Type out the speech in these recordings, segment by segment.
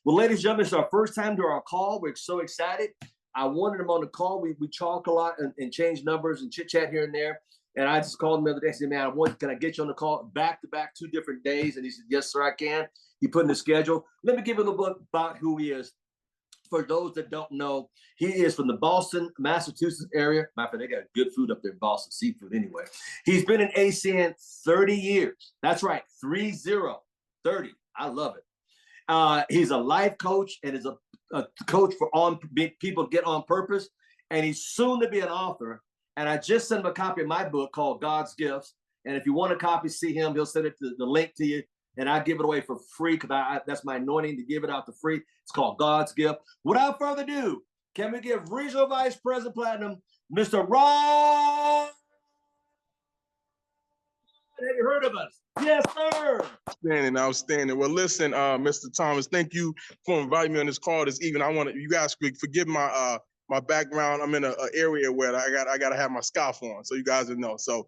Well, ladies and gentlemen, it's our first time to our call. We're so excited. I wanted him on the call. We talk a lot and change numbers and chit chat here and there. And I just called him the other day and said, man, can I get you on the call back to back 2 different days? And he said, yes, sir, I can. He put in the schedule. Let me give you a little bit about who he is. For those that don't know, he is from the Boston, Massachusetts area. Matter of fact, they got good food up there in Boston, seafood anyway. He's been in ACN 30 years. That's right, 30. I love it. He's a life coach and is a coach for people get on purpose. And he's soon to be an author. And I just sent him a copy of my book called God's Gifts. And if you want a copy, see him. He'll send the link to you. And I give it away for free because that's my anointing to give it out for free. It's called God's Gift. Without further ado, can we give Regional Vice President Platinum, Mr. Ron? Have you heard of us? Yes, sir. Outstanding. Well, listen, Mr. Thomas, thank you for inviting me on this call this evening. I want you guys to forgive my background. I'm in an area where I got to have my scarf on, so you guys will know. So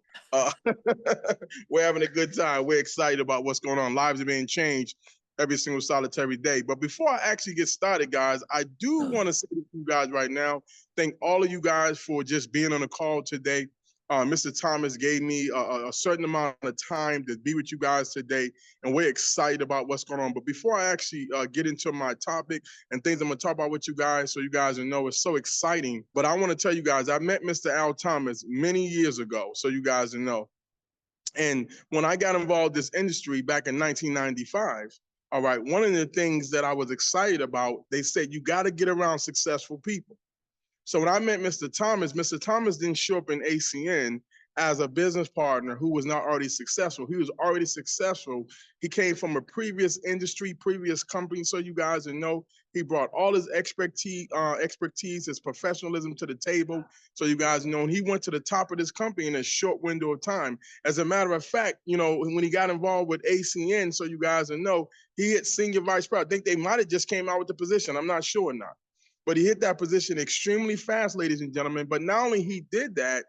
we're having a good time. We're excited about what's going on. Lives are being changed every single solitary day. But before I actually get started, guys, I do want to say to you guys right now, thank all of you guys for just being on the call today. Mr. Thomas gave me a certain amount of time to be with you guys today, and we're excited about what's going on. But before I actually get into my topic and things I'm going to talk about with you guys, so you guys will know, it's so exciting. But I want to tell you guys, I met Mr. Al Thomas many years ago, so you guys will know. And when I got involved in this industry back in 1995, all right, one of the things that I was excited about, they said, you got to get around successful people. So when I met Mr. Thomas didn't show up in ACN as a business partner who was not already successful. He was already successful. He came from a previous industry, previous company. So you guys know, he brought all his expertise, his professionalism to the table. So you guys know, and he went to the top of this company in a short window of time. As a matter of fact, you know, when he got involved with ACN, so you guys know, he hit senior vice president. I think they might have just came out with the position. I'm not sure now. But he hit that position extremely fast, ladies and gentlemen. But not only he did that,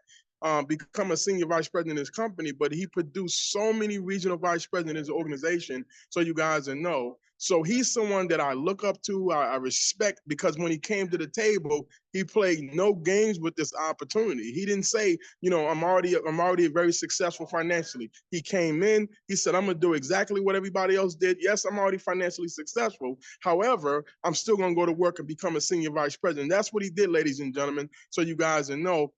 become a senior vice president in his company, but he produced so many regional vice presidents in his organization, so you guys know. So he's someone that I look up to, I respect, because when he came to the table, he played no games with this opportunity. He didn't say, you know, I'm already very successful financially. He came in, he said, I'm gonna do exactly what everybody else did. Yes, I'm already financially successful. However, I'm still gonna go to work and become a senior vice president. That's what he did, ladies and gentlemen, so you guys know.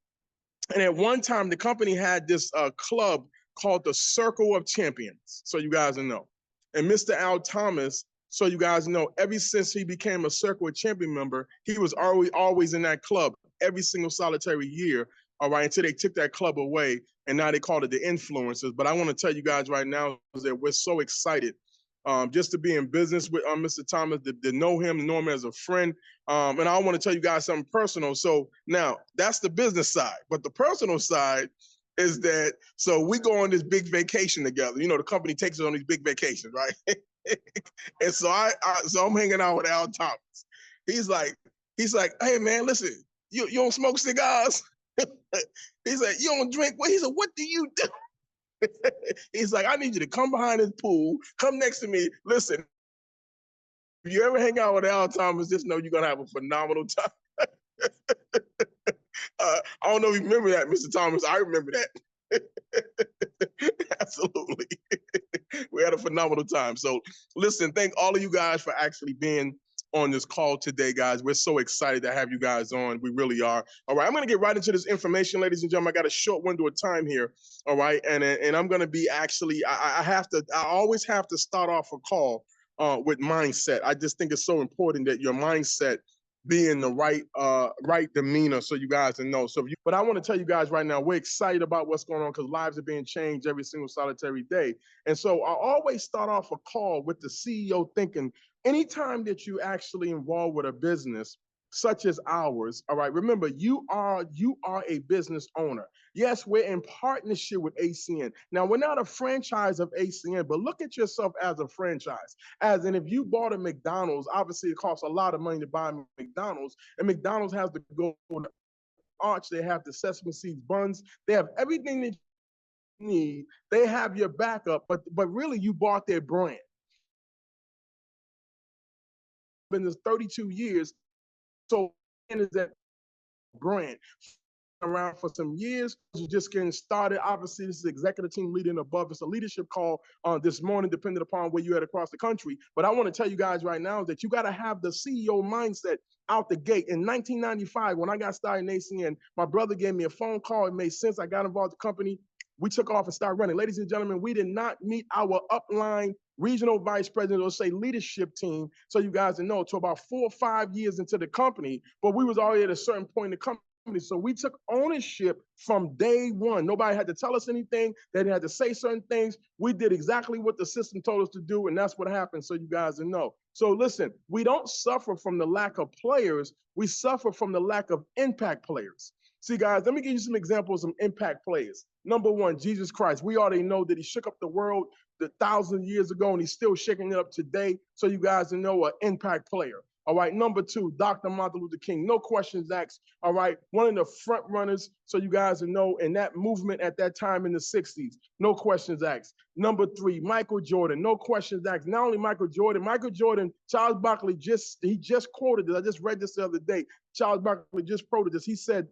And at one time, the company had this club called the Circle of Champions, so you guys know. And Mr. Al Thomas, so you guys know, ever since he became a Circle of Champion member, he was always in that club every single solitary year, all right, until they took that club away, and now they call it the Influencers. But I want to tell you guys right now that we're so excited just to be in business with Mr. Thomas, to know him as a friend. And I want to tell you guys something personal. So now that's the business side, but the personal side is that, so we go on this big vacation together. You know, the company takes us on these big vacations, right? And so so I'm hanging out with Al Thomas. He's like, hey man, listen, you don't smoke cigars? He's like, you don't drink? Well, he said, what do you do? He's like, I need you to come behind this pool, come next to me. Listen, if you ever hang out with Al Thomas, just know you're going to have a phenomenal time. I don't know if you remember that, Mr. Thomas. I remember that. Absolutely. We had a phenomenal time. So listen, thank all of you guys for actually being on this call today, guys. We're so excited to have you guys on. We really are. All right, I'm going to get right into this information, ladies and gentlemen. I got a short window of time here. All right, and I'm going to be actually, I always have to start off a call with mindset. I just think it's so important that your mindset be in the right demeanor, so you guys know. But I want to tell you guys right now, we're excited about what's going on because lives are being changed every single solitary day. And so I always start off a call with the CEO thinking, anytime that you actually involved with a business such as ours, all right, remember, you are a business owner. Yes, we're in partnership with ACN. Now, we're not a franchise of ACN, but look at yourself as a franchise. As in, if you bought a McDonald's, obviously it costs a lot of money to buy McDonald's, and McDonald's has to go to the arch, they have the sesame seeds buns, they have everything that you need, they have your backup, but really you bought their brand. business 32 years. So is that brand around for some years. You're just getting started. Obviously, this is executive team leading above. It's a leadership call this morning, depending upon where you're at across the country. But I want to tell you guys right now that you got to have the CEO mindset out the gate. In 1995, when I got started in ACN, my brother gave me a phone call. It made sense. I got involved with the company. We took off and started running. Ladies and gentlemen, we did not meet our upline regional vice president or say leadership team. So you guys know, to about 4 or 5 years into the company, but we was already at a certain point in the company. So we took ownership from day one. Nobody had to tell us anything. They didn't have to say certain things. We did exactly what the system told us to do, and that's what happened, so you guys know. So listen, we don't suffer from the lack of players. We suffer from the lack of impact players. See, guys, let me give you some examples of some impact players. Number one, Jesus Christ. We already know that he shook up the world 1,000 years ago, and he's still shaking it up today. So you guys know an impact player. All right, number two, Dr. Martin Luther King, no questions asked. All right, one of the front runners, so you guys know, in that movement at that time in the 60s, no questions asked. Number three, Michael Jordan, no questions asked. Not only Michael Jordan, Charles Barkley just quoted this. I just read this the other day. Charles Barkley just quoted this. He said,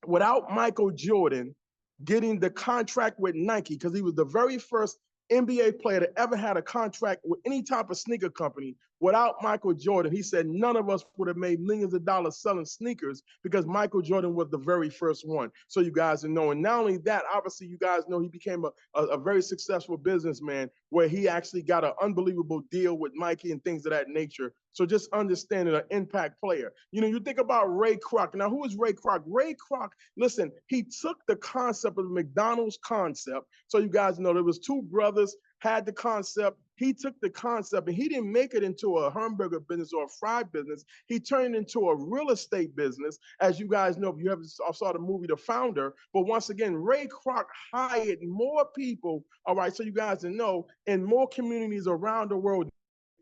without Michael Jordan getting the contract with Nike, because he was the very first NBA player that ever had a contract with any type of sneaker company, without Michael Jordan, he said none of us would have made millions of dollars selling sneakers, because Michael Jordan was the very first one. So you guys know. And not only that, obviously you guys know he became a very successful businessman, where he actually got an unbelievable deal with Nike and things of that nature. So just understanding an impact player. You know, you think about Ray Kroc. Now, who is Ray Kroc? Ray Kroc, listen, he took the concept of the McDonald's concept. So you guys know there was two brothers, had the concept. He took the concept and he didn't make it into a hamburger business or a fried business. He turned it into a real estate business. As you guys know, if you haven't saw the movie The Founder, but once again, Ray Kroc hired more people, all right, so you guys know, in more communities around the world,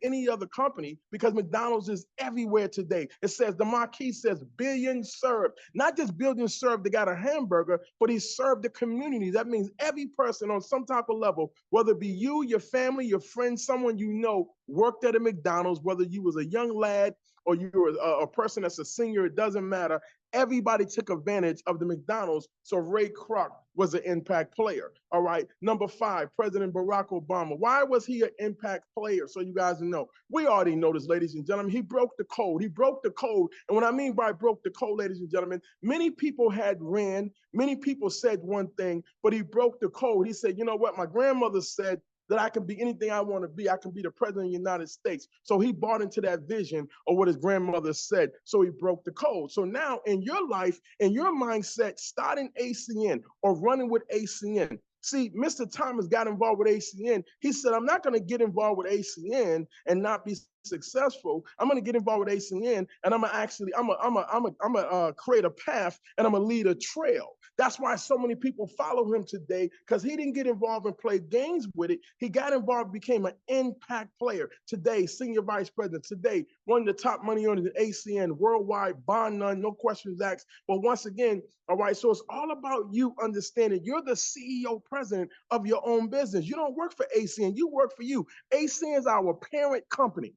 any other company, because McDonald's is everywhere today. It says, the marquee says billions served. Not just billions served, they got a hamburger, but he served the community. That means every person on some type of level, whether it be you, your family, your friends, someone you know, worked at a McDonald's, whether you was a young lad or you were a person that's a senior, it doesn't matter. Everybody took advantage of the McDonald's. So Ray Kroc was an impact player. All right. Number five, President Barack Obama. Why was he an impact player? So you guys know. We already know this, ladies and gentlemen. He broke the code. He broke the code. And what I mean by broke the code, ladies and gentlemen, many people had ran. Many people said one thing, but he broke the code. He said, you know what? My grandmother said that I can be anything I want to be. I can be the president of the United States. So he bought into that vision of what his grandmother said. So he broke the code. So now in your life, in your mindset, starting ACN or running with ACN. See, Mr. Thomas got involved with ACN. He said, I'm not going to get involved with ACN and not be successful. I'm going to get involved with ACN and I'm gonna create a path and I'm gonna lead a trail. That's why so many people follow him today, because he didn't get involved and play games with it. He got involved, became an impact player. Today, senior vice president. Today, one of the top money owners in ACN, worldwide, bar none, no questions asked. But once again, all right, so it's all about you understanding you're the CEO president of your own business. You don't work for ACN, you work for you. ACN is our parent company.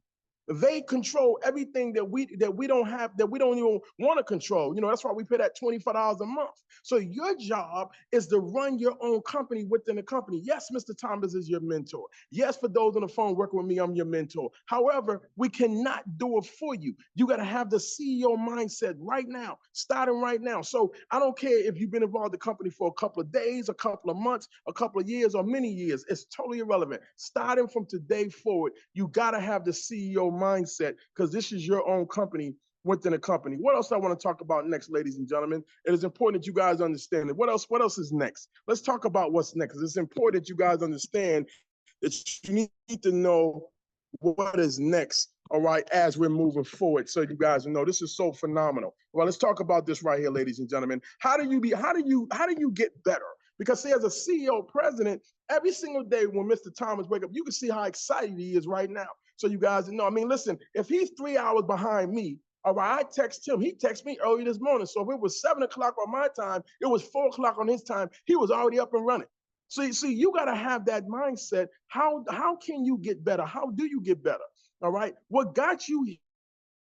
They control everything that we don't have, that we don't even want to control. You know, that's why we pay that $25 a month. So your job is to run your own company within the company. Yes, Mr. Thomas is your mentor. Yes, for those on the phone working with me, I'm your mentor. However, we cannot do it for you. You got to have the CEO mindset right now, starting right now. So I don't care if you've been involved in the company for a couple of days, a couple of months, a couple of years, or many years. It's totally irrelevant. Starting from today forward, you got to have the CEO mindset, because this is your own company within a company. What else I want to talk about next, ladies and gentlemen? It is important that you guys understand it. What else is next? Let's talk about what's next. It's important that you guys understand that you need to know what is next, all right, as we're moving forward. So you guys know this is so phenomenal. Well, let's talk about this right here, ladies and gentlemen. How do you get better? Because see, as a CEO president, every single day when Mr. Thomas wake up, you can see how excited he is right now. So you guys know, I mean, listen, if he's 3 hours behind me, all right, I text him. He texted me early this morning. So if it was 7 o'clock on my time, it was 4 o'clock on his time. He was already up and running. So you got to have that mindset. How can you get better? How do you get better? All right. What got you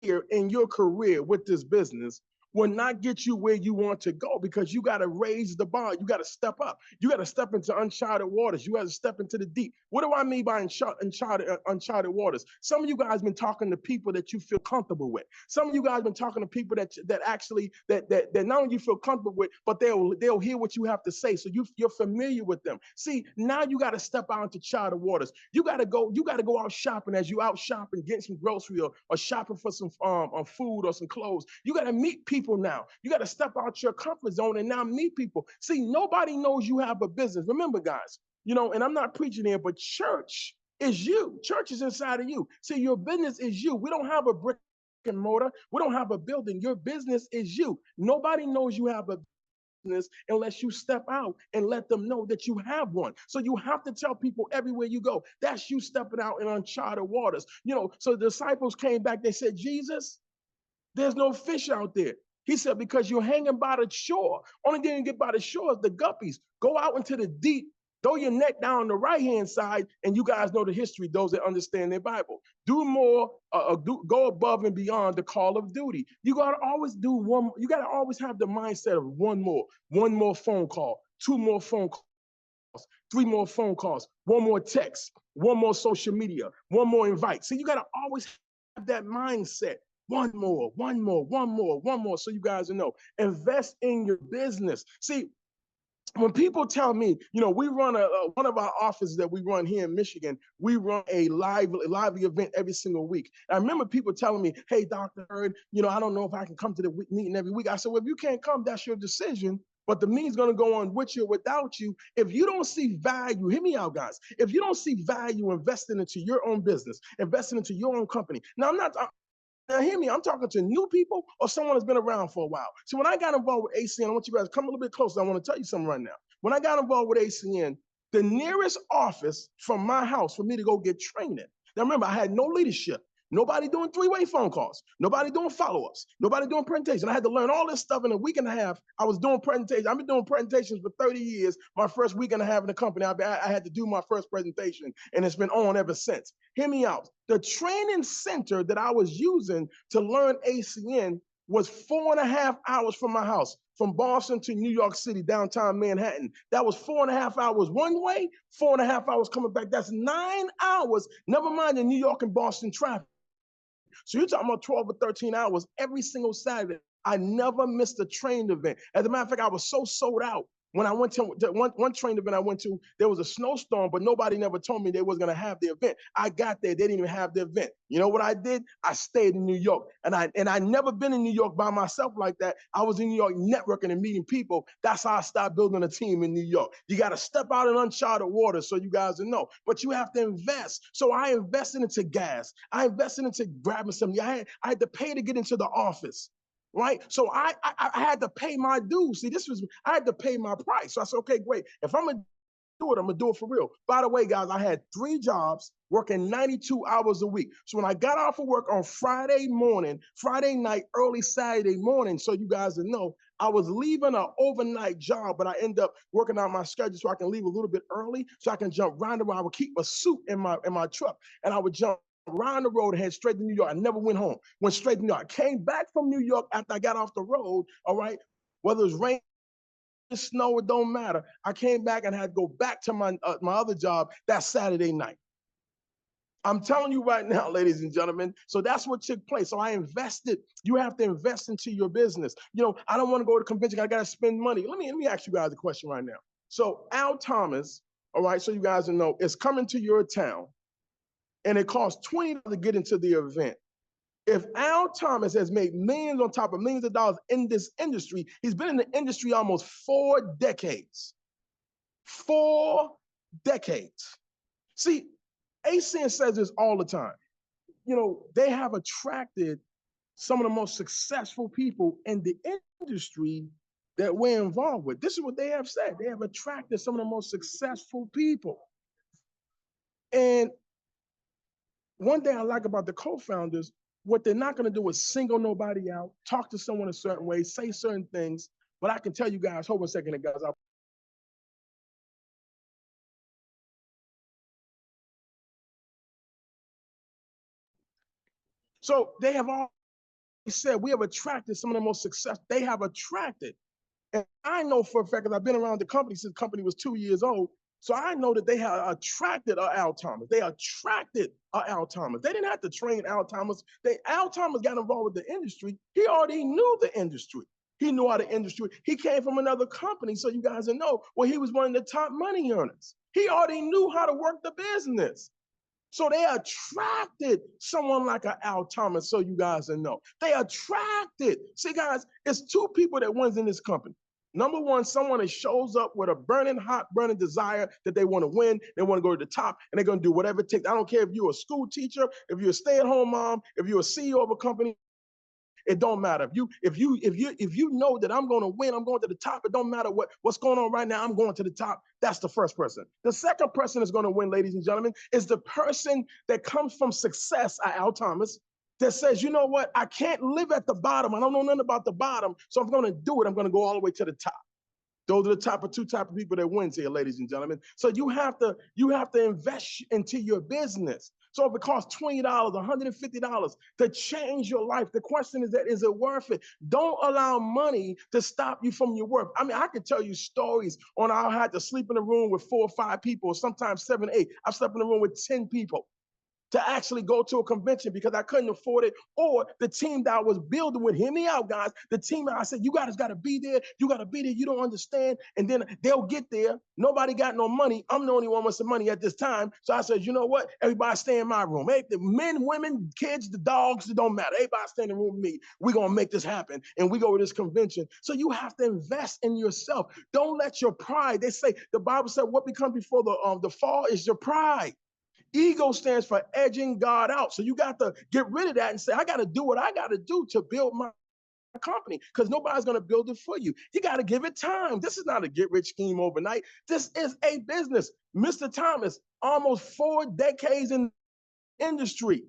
here in your career with this business will not get you where you want to go, because you got to raise the bar. You got to step up. You got to step into uncharted waters. You got to step into the deep. What do I mean by uncharted waters? Some of you guys been talking to people that you feel comfortable with. Some of you guys been talking to people that actually that not only you feel comfortable with, but they'll hear what you have to say. So you're familiar with them. See, now you got to step out into charted waters. You got to go out shopping. As you out shopping, getting some grocery or shopping for some food or some clothes. You got to meet people now. You got to step out your comfort zone and now meet people. See, nobody knows you have a business. Remember, guys, and I'm not preaching here, but church is you. Church is inside of you. See, your business is you. We don't have a brick and mortar. We don't have a building. Your business is you. Nobody knows you have a business unless you step out and let them know that you have one. So you have to tell people everywhere you go. That's you stepping out in uncharted waters. So the disciples came back. They said, Jesus, there's no fish out there. He said, because you're hanging by the shore. Only thing you get by the shore is the guppies. Go out into the deep. Throw your net down on the right-hand side, and you guys know the history, those that understand their Bible. Do more, go above and beyond the call of duty. You got to always do one. You got to always have the mindset of one more phone call, two more phone calls, three more phone calls, one more text, one more social media, one more invite. So you got to always have that mindset. One more. So you guys know, invest in your business. See, when people tell me, we run one of our offices that we run here in Michigan, we run a lively event every single week. And I remember people telling me, hey, Dr. Hurd, I don't know if I can come to the meeting every week. I said, well, if you can't come, that's your decision. But the meeting's going to go on with you or without you. If you don't see value, hear me out, guys. If you don't see value investing into your own business, investing into your own company. Now, hear me, I'm talking to new people or someone that's been around for a while. So when I got involved with ACN, I want you guys to come a little bit closer. I want to tell you something right now. When I got involved with ACN, the nearest office from my house for me to go get trained in. Now, remember, I had no leadership. Nobody doing three-way phone calls. Nobody doing follow-ups. Nobody doing presentations. I had to learn all this stuff in a week and a half. I was doing presentations. I've been doing presentations for 30 years. My first week and a half in the company, I had to do my first presentation, and it's been on ever since. Hear me out. The training center that I was using to learn ACN was 4.5 hours from my house, from Boston to New York City, downtown Manhattan. That was 4.5 hours one way, 4.5 hours coming back. That's 9 hours, never mind the New York and Boston traffic. So you're talking about 12 or 13 hours every single Saturday. I never missed a training event. As a matter of fact, I was so sold out. When I went to one training event I went to, there was a snowstorm, but nobody never told me they was going to have the event. I got there, they didn't even have the event. You know what I did? I stayed in New York, and I never been in New York by myself like that. I was in New York networking and meeting people. That's how I started building a team in New York. You got to step out in uncharted waters, so you guys will know. But you have to invest. So I invested into gas. I invested into grabbing something. I had to pay to get into the office. Right. So I had to pay my dues. See, I had to pay my price. So I said, okay, great. If I'm going to do it, I'm going to do it for real. By the way, guys, I had 3 jobs working 92 hours a week. So when I got off of work on Friday morning, Friday night, early Saturday morning, so you guys know, I was leaving an overnight job, but I end up working out my schedule so I can leave a little bit early so I can jump round around. I would keep a suit in my truck, and I would jump around the road and head straight to New York. I never went home. Went straight to New York. I came back from New York after I got off the road, all right? Whether it was rain, snow, it don't matter. I came back and had to go back to my other job that Saturday night. I'm telling you right now, ladies and gentlemen. So that's what took place. So I invested. You have to invest into your business. I don't want to go to convention. I got to spend money. Let me ask you guys a question right now. So Al Thomas, all right, so you guys know, is coming to your town, and it costs $20 to get into the event. If Al Thomas has made millions on top of millions of dollars in this industry, he's been in the industry almost 4 decades. 4 decades. See, ACN says this all the time. They have attracted some of the most successful people in the industry that we're involved with. This is what they have said. They have attracted some of the most successful people. And one thing I like about the co-founders, what they're not going to do is single nobody out, talk to someone a certain way, say certain things. But I can tell you guys, hold on a second, guys. So they have all said, we have attracted some of the most success they have attracted. And I know for a fact, because I've been around the company since the company was 2 years old. So I know that they have attracted Al Thomas. They attracted Al Thomas. They didn't have to train Al Thomas. Al Thomas got involved with the industry. He already knew the industry. He knew how the industry. He came from another company, so you guys know. Well, he was one of the top money earners. He already knew how to work the business. So they attracted someone like an Al Thomas, so you guys know. They attracted. See, guys, it's two people that wins in this company. Number one, someone that shows up with a burning, hot, burning desire that they want to win. They want to go to the top, and they're going to do whatever it takes. I don't care if you're a school teacher, if you're a stay-at-home mom, if you're a CEO of a company. It don't matter. If you know that I'm going to win, I'm going to the top. It don't matter what's going on right now. I'm going to the top. That's the first person. The second person that's going to win, ladies and gentlemen, is the person that comes from success, Al Thomas, that says, you know what? I can't live at the bottom. I don't know nothing about the bottom, so I'm going to do it. I'm going to go all the way to the top. Those are the two type of people that wins here, ladies and gentlemen. So you have to invest into your business. So if it costs $20, $150 to change your life, the question is it worth it? Don't allow money to stop you from your work. I mean, I could tell you stories on how I had to sleep in a room with 4 or 5 people, or sometimes 7, 8. I've slept in a room with 10 people to actually go to a convention because I couldn't afford it. Or the team that I was building with, hear me out, guys. The team, I said, you guys got to be there. You got to be there. You don't understand. And then they'll get there. Nobody got no money. I'm the only one with some money at this time. So I said, you know what? Everybody stay in my room. Hey, the men, women, kids, the dogs, it don't matter. Everybody stay in the room with me. We're going to make this happen. And we go to this convention. So you have to invest in yourself. Don't let your pride, they say, the Bible said, what becomes before the fall is your pride. Ego stands for edging God out. So you got to get rid of that and say, I got to do what I got to do to build my company, because nobody's going to build it for you. You got to give it time. This is not a get rich scheme overnight. This is a business. Mr. Thomas, almost 4 decades in the industry.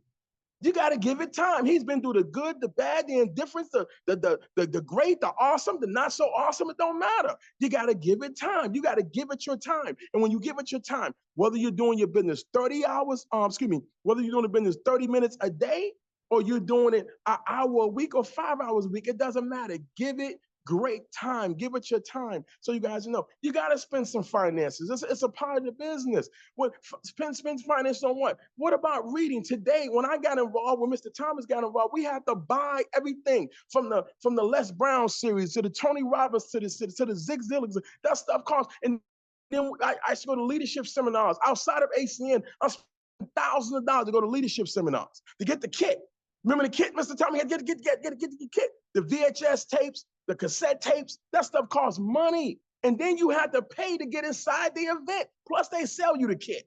You got to give it time. He's been through the good, the bad, the indifference, the great, the awesome, the not so awesome. It don't matter. You got to give it time. You got to give it your time. And when you give it your time, whether you're doing your business 30 hours, whether you're doing the business 30 minutes a day, or you're doing it an hour a week or 5 hours a week, it doesn't matter. Give it great time. Give it your time. So you guys know, you got to spend some finances. It's a part of the business. Spend finance on what? What about reading? Today, when I got involved, when Mr. Thomas got involved, we had to buy everything from the Les Brown series to the Tony Robbins to the Zig Ziglar. That stuff costs. And then I used to go to leadership seminars outside of ACN. I spent thousands of dollars to go to leadership seminars to get the kit. Remember the kit, Mr. Thomas? Get the kit. The VHS tapes, the cassette tapes, that stuff costs money. And then you had to pay to get inside the event. Plus, they sell you the kit.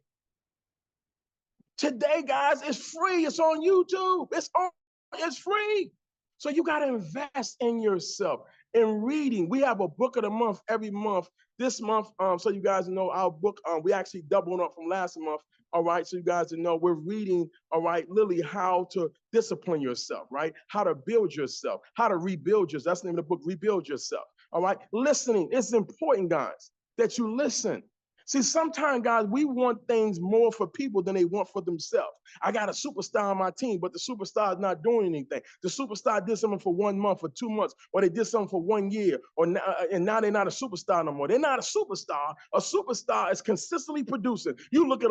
Today, guys, it's free. It's on YouTube. It's free. So you got to invest in yourself. In reading, we have a book of the month every month. This month, so you guys know our book, we actually doubled up from last month. All right, so you guys know we're reading, all right, literally how to discipline yourself, right? How to build yourself, how to rebuild yourself. That's the name of the book, Rebuild Yourself. All right, listening. It's important, guys, that you listen. See, sometimes, guys, we want things more for people than they want for themselves. I got a superstar on my team, but the superstar is not doing anything. The superstar did something for 1 month or 2 months, or they did something for 1 year, and now they're not a superstar no more. They're not a superstar. A superstar is consistently producing. You look at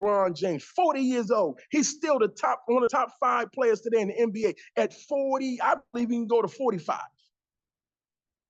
LeBron James, 40 years old. He's still one of the top 5 players today in the NBA. At 40, I believe he can go to 45.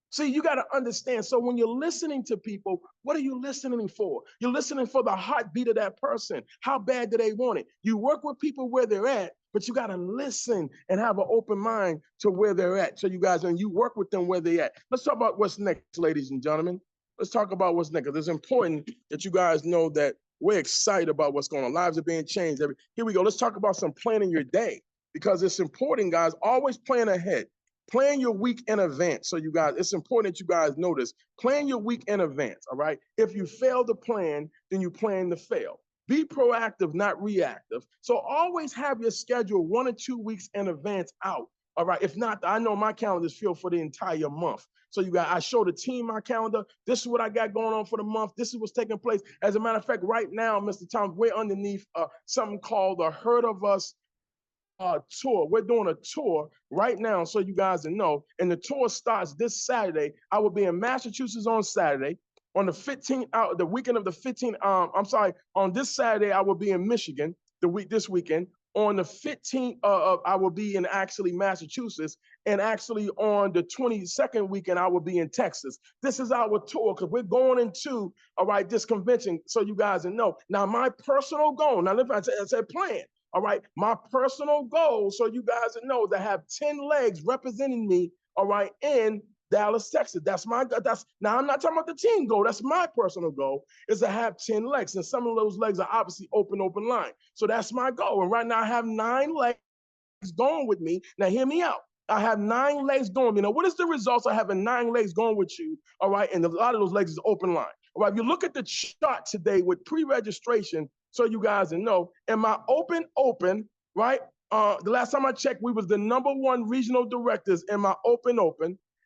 See, you got to understand. So when you're listening to people, what are you listening for? You're listening for the heartbeat of that person. How bad do they want it? You work with people where they're at, but you got to listen and have an open mind to where they're at. So you guys, and you work with them where they're at. Let's talk about what's next, ladies and gentlemen. Let's talk about what's next. It's important that you guys know that we're excited about what's going on. Lives are being changed. Here we go. Let's talk about some planning your day, because it's important, guys. Always plan ahead. Plan your week in advance. So you guys, it's important that you guys know this. Plan your week in advance, all right? If you fail to plan, then you plan to fail. Be proactive, not reactive. So always have your schedule 1 or 2 weeks in advance out, all right? If not, I know my calendar is filled for the entire month. So you guys, I show the team my calendar. This is what I got going on for the month. This is what's taking place. As a matter of fact, right now, Mr. Thomas, we're underneath something called the Hurd of Us tour. We're doing a tour right now, so you guys know. And the tour starts this Saturday. I will be in Massachusetts on Saturday. On the 15th, the weekend of the 15th, on this Saturday, I will be in Michigan this weekend. On the 15th, I will be in actually Massachusetts. And actually on the 22nd weekend, I will be in Texas. This is our tour because we're going into, all right, this convention, so you guys know. Now, my personal goal, now I said plan. All right, my personal goal, so you guys know, to have 10 legs representing me, all right, in Dallas, Texas. Now I'm not talking about the team goal. That's my personal goal, is to have 10 legs. And some of those legs are obviously open line. So that's my goal. And right now I have 9 legs going with me. Now hear me out. I have 9 legs going with me. Now, what is the results of having 9 legs going with you? All right, and a lot of those legs is open line. All right, if you look at the chart today with pre-registration, so you guys know, in my open, right? The last time I checked, we was the #1 regional directors in my open.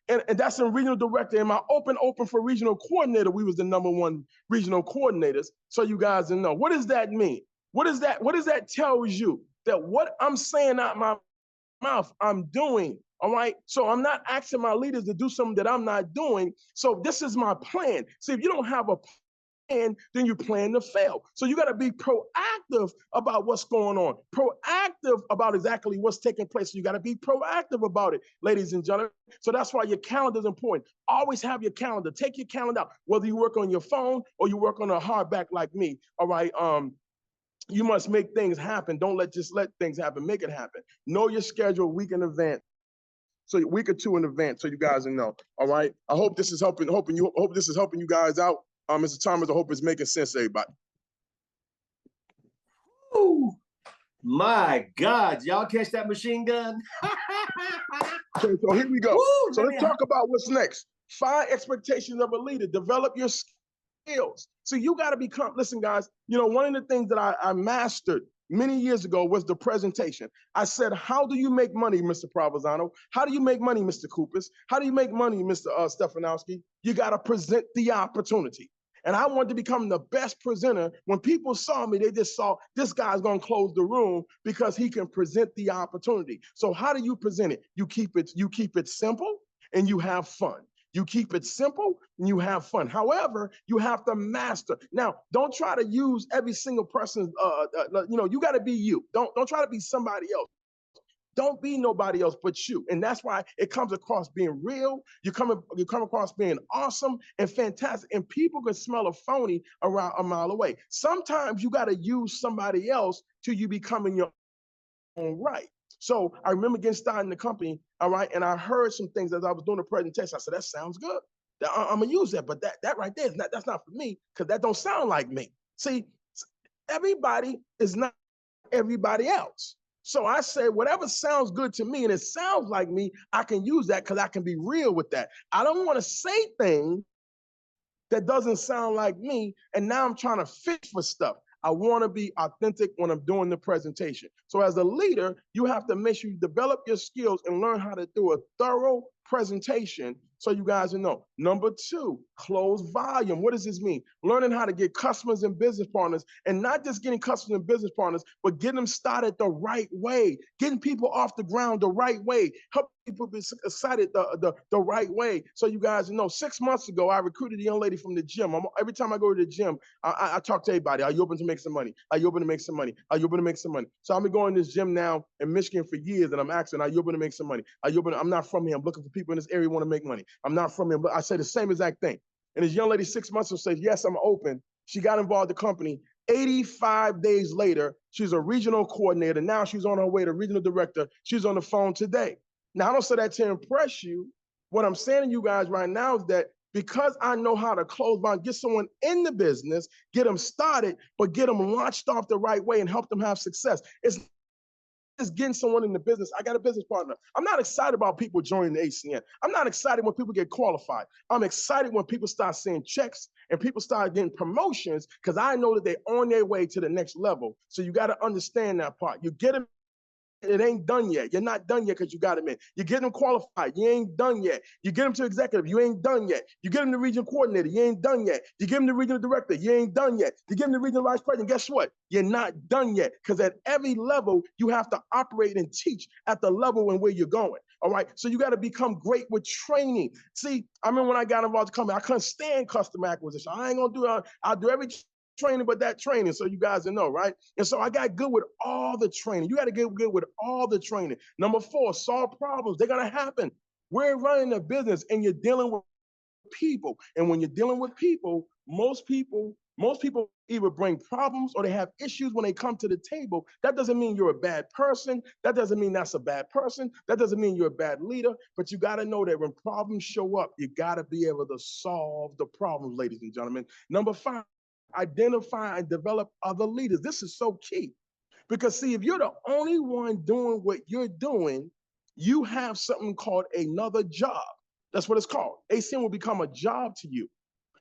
And that's in regional director. In my open for regional coordinator, we was the #1 regional coordinators. So you guys know. What does that mean? What does that tell you? That what I'm saying out my mouth, I'm doing. All right. So I'm not asking my leaders to do something that I'm not doing. So this is my plan. See, if you don't have a plan, then you plan to fail. So you got to be proactive about what's going on, proactive about exactly what's taking place. So you got to be proactive about it, ladies and gentlemen. So that's why your calendar is important. Always have your calendar. Take your calendar out, whether you work on your phone or you work on a hardback like me. All right. You must make things happen. Don't just let things happen. Make it happen. Know your schedule a week in advance. So a week or 2 in advance, so you guys know. All right. I hope this is helping you guys out. Mr. Thomas, I hope it's making sense to everybody. Ooh, my God, y'all catch that machine gun? So here we go. Ooh, so let's talk about what's next. 5 expectations of a leader. Develop your skills. So you got to become, listen, guys, one of the things that I mastered many years ago was the presentation. I said, how do you make money, Mr. Provenzano? How do you make money, Mr. Kupis? How do you make money, Mr. Stefanowski? You got to present the opportunity. And I wanted to become the best presenter. When people saw me, they just saw this guy's going to close the room because he can present the opportunity. So how do you present it? You keep it simple and you have fun. You keep it simple and you have fun. However, you have to master. Now, don't try to use every single person's, you got to be you. Don't try to be somebody else. Don't be nobody else but you. And that's why it comes across being real. You come across being awesome and fantastic. And people can smell a phony around a mile away. Sometimes you got to use somebody else till you becoming your own right. So I remember getting started in the company, all right, and I heard some things as I was doing a presentation. I said, that sounds good. I'm gonna use that, but that right there that's not for me, because that don't sound like me. See, everybody is not everybody else. So I say, whatever sounds good to me and it sounds like me, I can use that because I can be real with that. I don't want to say things that doesn't sound like me, and now I'm trying to fit for stuff. I want to be authentic when I'm doing the presentation. So as a leader, you have to make sure you develop your skills and learn how to do a thorough presentation so you guys know. Number 2, close volume. What does this mean? Learning how to get customers and business partners, and not just getting customers and business partners, but getting them started the right way, getting people off the ground the right way, help people be excited the right way. So you guys know, 6 months ago, I recruited a young lady from the gym. Every time I go to the gym, I talk to everybody. Are you open to make some money? Are you open to make some money? Are you open to make some money? So I've been going to this gym now in Michigan for years, and I'm asking, are you open to make some money? Are you open? I'm not from here. I'm looking for people in this area who want to make money. I'm not from here, but I say the same exact thing. And this young lady 6 months ago said, yes, I'm open. She got involved in the company. 85 days later, she's a regional coordinator. Now she's on her way to regional director. She's on the phone today. Now, I don't say that to impress you. What I'm saying to you guys right now is that because I know how to close volume, get someone in the business, get them started, but get them launched off the right way and help them have success. It's just getting someone in the business. I got a business partner. I'm not excited about people joining the ACN. I'm not excited when people get qualified. I'm excited when people start seeing checks and people start getting promotions, because I know that they're on their way to the next level. So you got to understand that part. You get them it ain't done yet. You're not done yet because you got them in. You get them qualified. You ain't done yet. You get them to executive. You ain't done yet. You get them to regional coordinator. You ain't done yet. You get them to regional director. You ain't done yet. You get them to regional vice president. Guess what? You're not done yet because at every level, you have to operate and teach at the level and where you're going. All right. So you got to become great with training. See, I remember when I got involved with the company, I couldn't stand customer acquisition. I ain't going to do it. I'll do every training but that training, so you guys know, right? And so I got good with all the training. You got to get good with all the training. Number 4, solve problems. They're going to happen. We're running a business and you're dealing with people. And when you're dealing with people, most people either bring problems or they have issues when they come to the table. That doesn't mean you're a bad person. That doesn't mean that's a bad person. That doesn't mean you're a bad leader. But you got to know that when problems show up, you got to be able to solve the problems, ladies and gentlemen. Number 5, identify and develop other leaders. This is so key because see, if you're the only one doing what you're doing, you have something called another job. That's what it's called. ACM will become a job to you.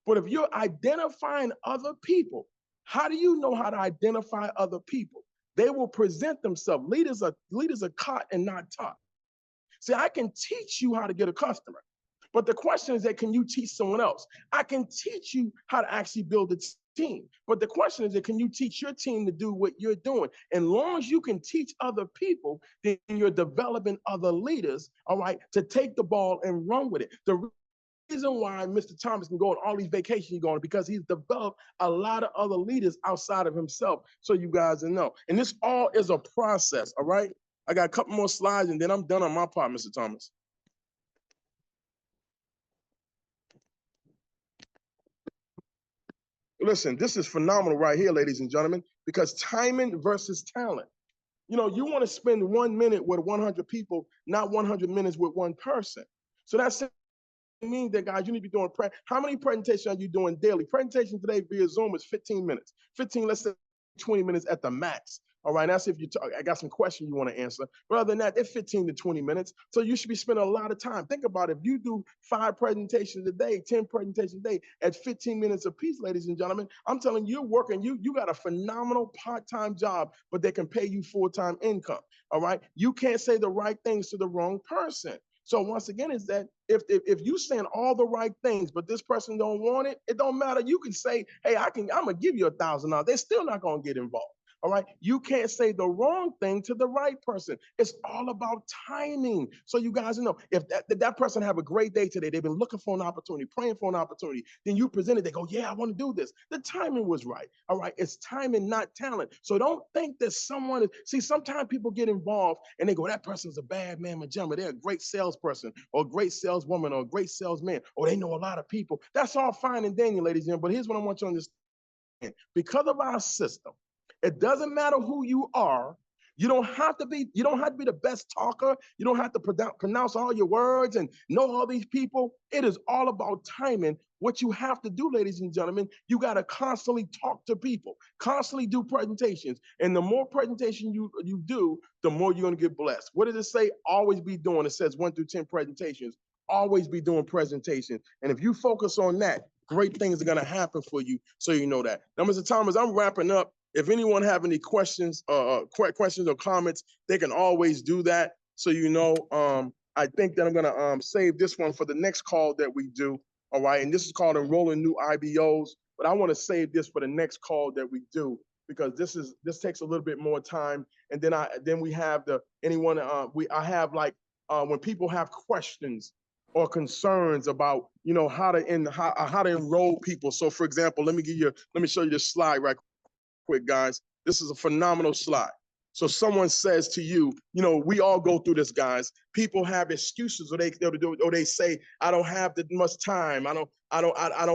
But if you're identifying other people, how do you know how to identify other people? They will present themselves. Leaders are caught and not taught. See, I can teach you how to get a customer. But the question is that can you teach someone else? I can teach you how to actually build a team. But the question is that can you teach your team to do what you're doing? And as long as you can teach other people, then you're developing other leaders, all right, to take the ball and run with it. The reason why Mr. Thomas can go on all these vacations he's going because he's developed a lot of other leaders outside of himself. So you guys know. And this all is a process, all right? I got a couple more slides and then I'm done on my part, Mr. Thomas. Listen, this is phenomenal right here, ladies and gentlemen, because timing versus talent. You know, you want to spend 1 minute with 100 people, not 100 minutes with one person. So that's means that, guys, you need to be doing, how many presentations are you doing daily? Presentation today via Zoom is 15 minutes. 15, let's say 20 minutes at the max. All right, that's if you I got some questions you want to answer. But other than that, it's 15 to 20 minutes. So you should be spending a lot of time. Think about it. If you do 5 presentations a day, 10 presentations a day at 15 minutes apiece, ladies and gentlemen, I'm telling you, you're working, you got a phenomenal part-time job, but they can pay you full-time income. All right. You can't say the right things to the wrong person. So once again, is that if you saying all the right things, but this person don't want it, it don't matter. You can say, hey, I'm gonna give you $1,000. They're still not gonna get involved. All right. You can't say the wrong thing to the right person. It's all about timing. So you guys know if that person have a great day today, they've been looking for an opportunity, praying for an opportunity, then you present it, they go, yeah, I want to do this. The timing was right. All right. It's timing, not talent. So don't think that someone is, see, sometimes people get involved and they go, that person's a bad man, gentlemen. They're a great salesperson or a great saleswoman or a great salesman, or they know a lot of people. That's all fine and dandy, ladies and gentlemen. But here's what I want you to understand. Because of our system, it doesn't matter who you are. You don't have to be the best talker. You don't have to pronounce all your words and know all these people. It is all about timing. What you have to do, ladies and gentlemen, you got to constantly talk to people, constantly do presentations. And the more presentation you do, the more you're going to get blessed. What does it say? Always be doing. It says 1 through 10 presentations. Always be doing presentations. And if you focus on that, great things are going to happen for you. So you know that. Now, Mr. Thomas, I'm wrapping up. If anyone have any questions or comments, they can always do that. So you know, I think that I'm gonna save this one for the next call that we do. All right, and this is called enrolling new IBOs. But I want to save this for the next call that we do because this takes a little bit more time. And then we have I have like when people have questions or concerns about how to enroll people. So for example, let me show you this slide right quick, guys. This is a phenomenal slide. So someone says to you, we all go through this, guys. People have excuses, or they say, I don't have that much time. I don't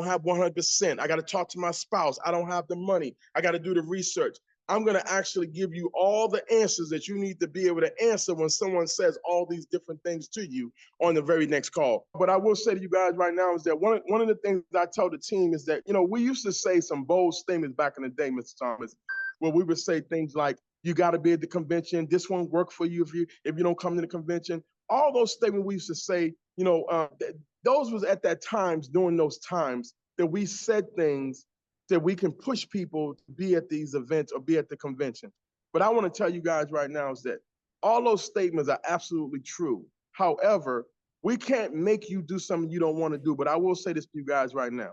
have 100%. I got to talk to my spouse. I don't have the money. I got to do the research. I'm going to actually give you all the answers that you need to be able to answer when someone says all these different things to you on the very next call. But I will say to you guys right now is that one of the things I tell the team is that, we used to say some bold statements back in the day, Mr. Thomas, where we would say things like, you got to be at the convention. This won't work for you if you don't come to the convention. All those statements we used to say, those was at that times, during those times that we said things that we can push people to be at these events or be at the convention. But I want to tell you guys right now is that All those statements are absolutely true. However, we can't make you do something you don't want to do. But I will say this to you guys right now.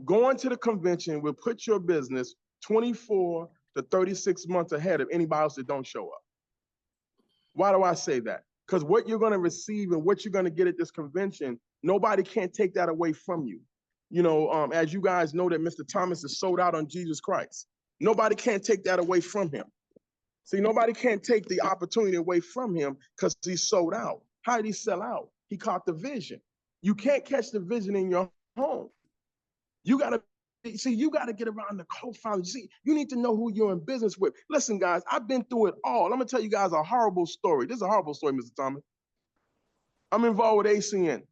Going to the convention will put your business 24 to 36 months ahead of anybody else that don't show up. Why do I say that? Because what you're going to receive and what you're going to get at this convention, nobody can take that away from you. You know, as you guys know that Mr. Thomas is sold out on Jesus Christ. Nobody can take that away from him. See, nobody can take the opportunity away from him because he's sold out. How did he sell out? He caught the vision. You can't catch the vision in your home. You got to see, you got to get around the co-founders. See, you need to know who you're in business with. Listen, guys, I've been through it all. I'm going to tell you guys a horrible story. This is a horrible story, Mr. Thomas. I'm involved with ACN,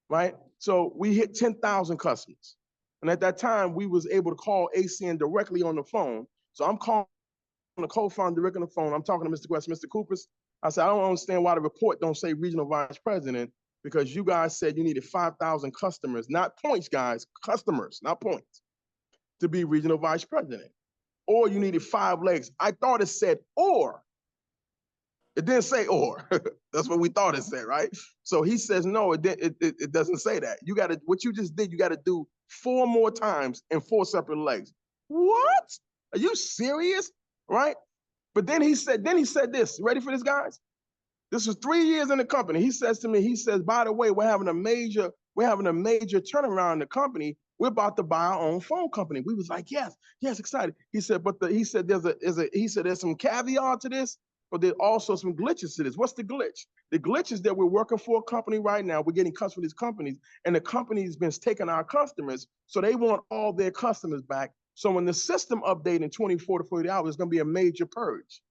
right? So we hit 10,000 customers. And at that time, we was able to call ACN directly on the phone. So I'm calling the co-founder directly on the phone. I'm talking to Mr. West, Mr. Coopers. I said, I don't understand why the report don't say regional vice president, because you guys said you needed 5,000 customers, not points, guys, customers, not points, to be regional vice president. Or you needed 5 legs. I thought it said or. It didn't say or. That's what we thought it said, right? So he says, no, it doesn't say that. You got to, what you just did, you got to do 4 more times in 4 separate legs. What? Are you serious? Right? But then he said this. Ready for this, guys? This was 3 years in the company. He says to me, he says, by the way, we're having a major turnaround in the company. We're about to buy our own phone company. We was like, yes, excited. He said, but there's some caveat to this, but there's also some glitches to this. What's the glitch? The glitch is that we're working for a company right now. We're getting customers for these companies, and the company's been taking our customers, so they want all their customers back. So when the system update in 24 to 48 hours, it's going to be a major purge.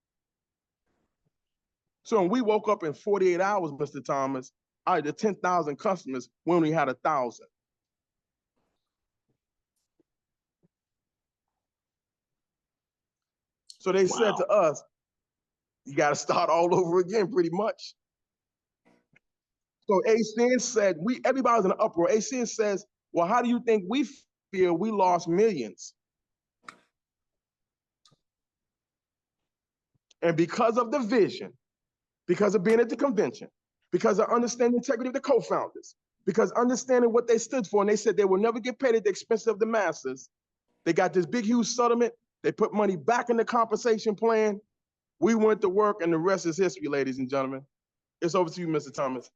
So when we woke up in 48 hours, Mr. Thomas, out of the 10,000 customers, we only had 1,000. So they said to us, you got to start all over again, pretty much. So ACN said, everybody's in an uproar. ACN says, well, how do you think we feel? We lost millions. And because of the vision, because of being at the convention, because of understanding the integrity of the co-founders, because understanding what they stood for, and they said they will never get paid at the expense of the masses, they got this big, huge settlement. They put money back in the compensation plan. We went to work, and the rest is history, ladies and gentlemen. It's over to you, Mr. Thomas.